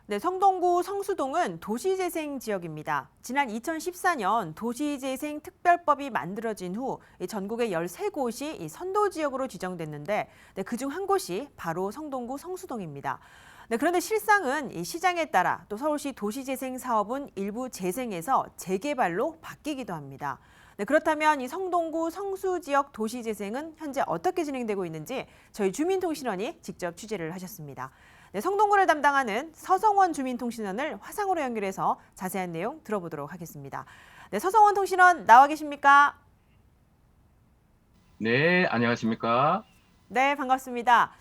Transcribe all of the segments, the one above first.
네, 성동구 성수동은 도시재생 지역입니다. 지난 2014년 도시재생 특별법이 만들어진 후 전국의 13곳이 선도 지역으로 지정됐는데 그중 한 곳이 바로 성동구 성수동입니다. 네, 그런데 실상은 이 시장에 따라 또 서울시 도시재생 사업은 일부 재생에서 재개발로 바뀌기도 합니다. 네, 그렇다면 이 성동구 성수 지역 도시재생은 현재 어떻게 진행되고 있는지 저희 주민통신원이 직접 취재를 하셨습니다. 네, 성동구를 담당하는 서성원 주민통신원을 화상으로 연결해서 자세한 내용 들어보도록 하겠습니다. 네, 서성원 통신원 나와 계십니까? 네, 안녕하십니까? 네, 반갑습니다.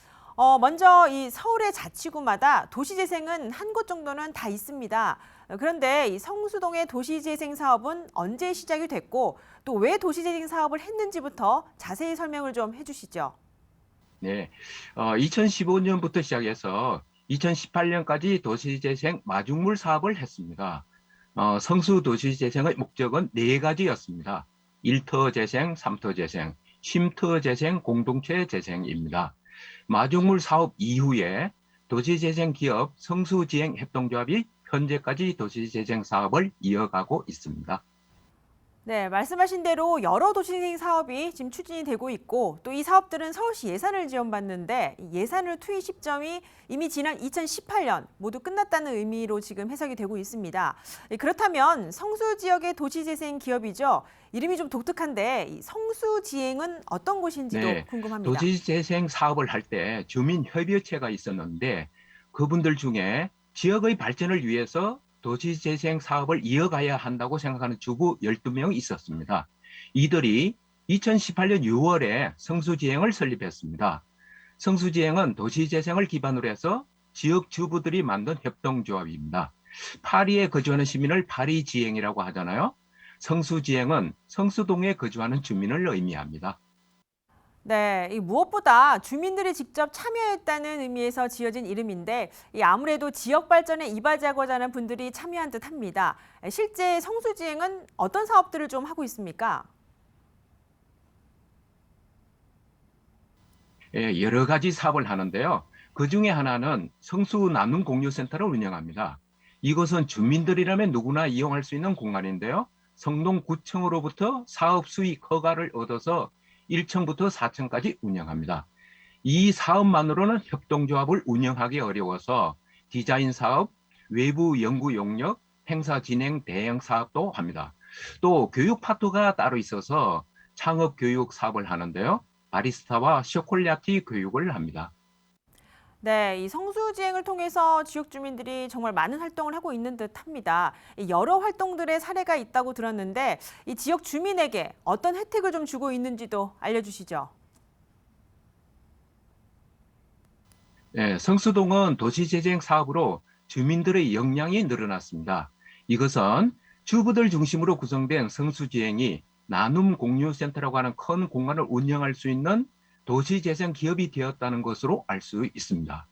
먼저 이 서울의 자치구마다 도시재생은 한 곳 정도는 다 있습니다. 그런데 이 성수동의 도시재생 사업은 언제 시작이 됐고 또 왜 도시재생 사업을 했는지부터 자세히 설명을 좀 해주시죠. 네, 2015년부터 시작해서 2018년까지 도시재생 마중물 사업을 했습니다. 성수 도시재생의 목적은 네 가지였습니다. 1터 재생, 3터 재생, 쉼터 재생, 공동체 재생입니다. 마중물 사업 이후에 도시재생 기업 성수지행협동조합이 현재까지 도시재생 사업을 이어가고 있습니다. 네, 말씀하신 대로 여러 도시재생 사업이 지금 추진이 되고 있고 또 이 사업들은 서울시 예산을 지원받는데 이 예산을 투입 시점이 이미 지난 2018년 모두 끝났다는 의미로 지금 해석이 되고 있습니다. 그렇다면 성수 지역의 도시재생 기업이죠. 이름이 좀 독특한데 이 성수지행은 어떤 곳인지도 네, 궁금합니다. 도시재생 사업을 할 때 주민협의체가 있었는데 그분들 중에 지역의 발전을 위해서 도시재생 사업을 이어가야 한다고 생각하는 주부 12명이 있었습니다. 이들이 2018년 6월에 성수지행을 설립했습니다. 성수지행은 도시재생을 기반으로 해서 지역 주부들이 만든 협동조합입니다. 파리에 거주하는 시민을 파리지행이라고 하잖아요. 성수지행은 성수동에 거주하는 주민을 의미합니다. 네, 이 무엇보다 주민들이 직접 참여했다는 의미에서 지어진 이름인데 이 아무래도 지역 발전에 이바지하고자 하는 분들이 참여한 듯합니다. 실제 성수지행은 어떤 사업들을 좀 하고 있습니까? 예, 여러 가지 사업을 하는데요. 그 중에 하나는 성수 나눔 공유센터를 운영합니다. 이곳은 주민들이라면 누구나 이용할 수 있는 공간인데요. 성동구청으로부터 사업 수익 허가를 얻어서 1층부터 4층까지 운영합니다. 이 사업만으로는 협동조합을 운영하기 어려워서 디자인 사업, 외부 연구 용역, 행사 진행 대행 사업도 합니다. 또 교육 파트가 따로 있어서 창업 교육 사업을 하는데요. 바리스타와 쇼콜라티 교육을 합니다. 네, 이 성수지행을 통해서 지역 주민들이 정말 많은 활동을 하고 있는 듯합니다. 이 여러 활동들의 사례가 있다고 들었는데 이 지역 주민에게 어떤 혜택을 좀 주고 있는지도 알려주시죠. 네, 성수동은 도시재생 사업으로 주민들의 역량이 늘어났습니다. 이것은 주부들 중심으로 구성된 성수지행이 나눔 공유센터라고 하는 큰 공간을 운영할 수 있는 도시재생 기업이 되었다는 것으로 알 수 있습니다.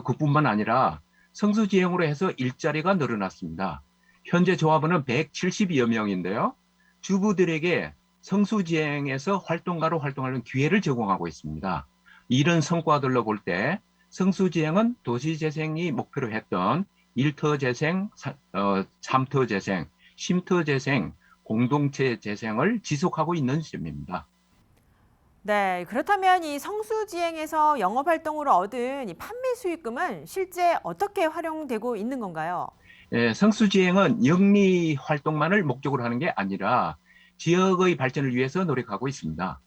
그뿐만 아니라 성수지행으로 해서 일자리가 늘어났습니다. 현재 조합원은 170여 명인데요. 주부들에게 성수지행에서 활동가로 활동하는 기회를 제공하고 있습니다. 이런 성과들로 볼때 성수지행은 도시재생이 목표로 했던 1터 재생, 3터 재생, 쉼터 재생, 공동체 재생을 지속하고 있는 점입니다. 네, 그렇다면 이 성수지행에서 영업활동으로 얻은 이 판매 수익금은 실제 어떻게 활용되고 있는 건가요? 예, 성수지행은 영리 활동만을 목적으로 하는 게 아니라 지역의 발전을 위해서 노력하고 있습니다.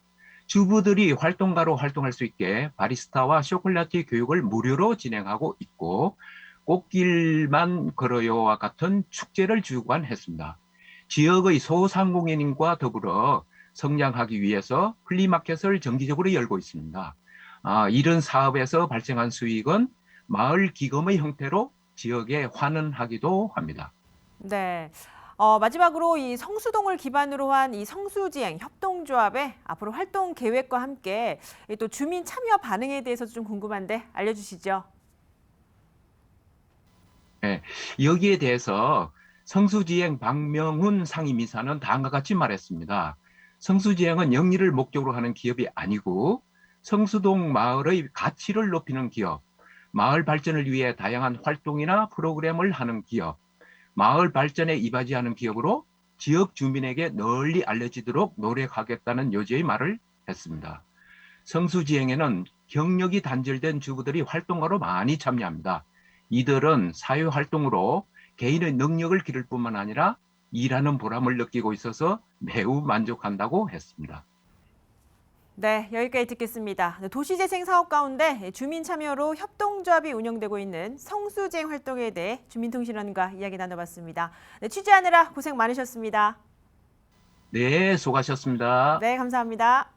주부들이 활동가로 활동할 수 있게 바리스타와 쇼콜라티 교육을 무료로 진행하고 있고 꽃길만 걸어요와 같은 축제를 주관했습니다. 지역의 소상공인과 더불어 성장하기 위해서 플리마켓을 정기적으로 열고 있습니다. 이런 사업에서 발생한 수익은 마을 기금의 형태로 지역에 환원하기도 합니다. 네. 마지막으로 이 성수동을 기반으로 한 이 성수지행 협동조합의 앞으로 활동 계획과 함께 이또 주민 참여 반응에 대해서 좀 궁금한데 알려주시죠. 네, 여기에 대해서 성수지행 박명훈 상임이사는 다음과 같이 말했습니다. 성수지행은 영리를 목적으로 하는 기업이 아니고 성수동 마을의 가치를 높이는 기업, 마을 발전을 위해 다양한 활동이나 프로그램을 하는 기업, 마을 발전에 이바지하는 기업으로 지역 주민에게 널리 알려지도록 노력하겠다는 요지의 말을 했습니다. 성수지행에는 경력이 단절된 주부들이 활동가로 많이 참여합니다. 이들은 사회활동으로 개인의 능력을 기를 뿐만 아니라 일하는 보람을 느끼고 있어서 매우 만족한다고 했습니다. 네, 여기까지 듣겠습니다. 도시재생 사업 가운데 주민 참여로 협동조합이 운영되고 있는 성수지행 활동에 대해 주민통신원과 이야기 나눠봤습니다. 네, 취재하느라 고생 많으셨습니다. 네, 수고하셨습니다. 네, 감사합니다.